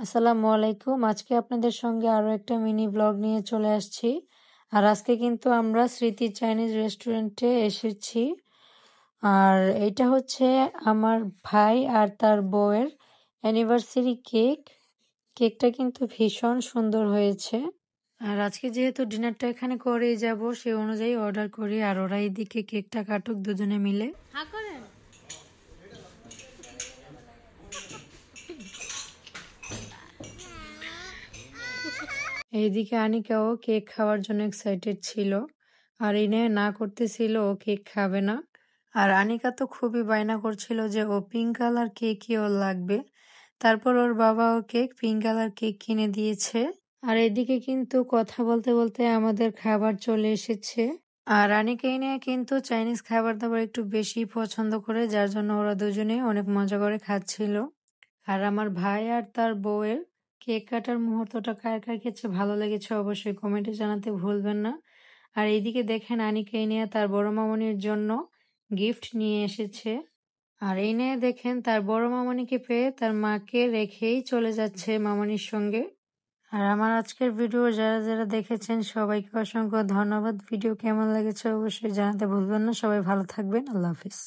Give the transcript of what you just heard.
আসসালামু আলাইকুম। আজকে আপনাদের সঙ্গে আরো একটা মিনি ব্লগ নিয়ে চলে আসছি। আর আজকে কিন্তু আমরা স্মৃতি চাইনিজ রেস্টুরেন্টে এসেছি। আর এটা হচ্ছে আমার ভাই আর তার বউয়ের অ্যানিভার্সারি কেক। কেকটা কিন্তু ভীষণ সুন্দর হয়েছে। আর আজকে যেহেতু ডিনারটা এখানে করেই যাব, সেই অনুযায়ী অর্ডার করি। আর ওরা এইদিকে কেকটা কাটুক দুজনে মিলে। এইদিকে আনিকাও কেক খাওয়ার জন্য এক্সাইটেড ছিল। আর ইনে না করতেছিল ও কেক খাবে না। আর আনিকা তো খুবই বায়না করছিল যে ও পিঙ্ক কালার কেকই ওর লাগবে। তারপর ওর বাবা ওকে পিঙ্ক কালার কেক কিনে দিয়েছে। আর এদিকে কিন্তু কথা বলতে বলতে আমাদের খাবার চলে এসেছে। আর আনিকা ইনে কিন্তু চাইনিজ খাবার দাবার একটু বেশি পছন্দ করে, যার জন্য ওরা দুজনে অনেক মজা করে খাচ্ছিল। আর আমার ভাই আর তার বউয়ের কেক কাটার মুহূর্তটা কার কার কাছে ভালো লেগেছে অবশ্যই কমেন্টে জানাতে ভুলবেন না। আর এইদিকে দেখেন আনিকা নিয়ে তার বড় মামনির জন্য গিফট নিয়ে এসেছে। আর এই নিয়ে দেখেন তার বড় মামনিকে পেয়ে তার মাকে রেখেই চলে যাচ্ছে মামনির সঙ্গে। আর আমার আজকের ভিডিও যারা যারা দেখেছেন সবাইকে অসংখ্য ধন্যবাদ। ভিডিও কেমন লেগেছে অবশ্যই জানাতে ভুলবেন না। সবাই ভালো থাকবেন। আল্লাহ হাফিজ।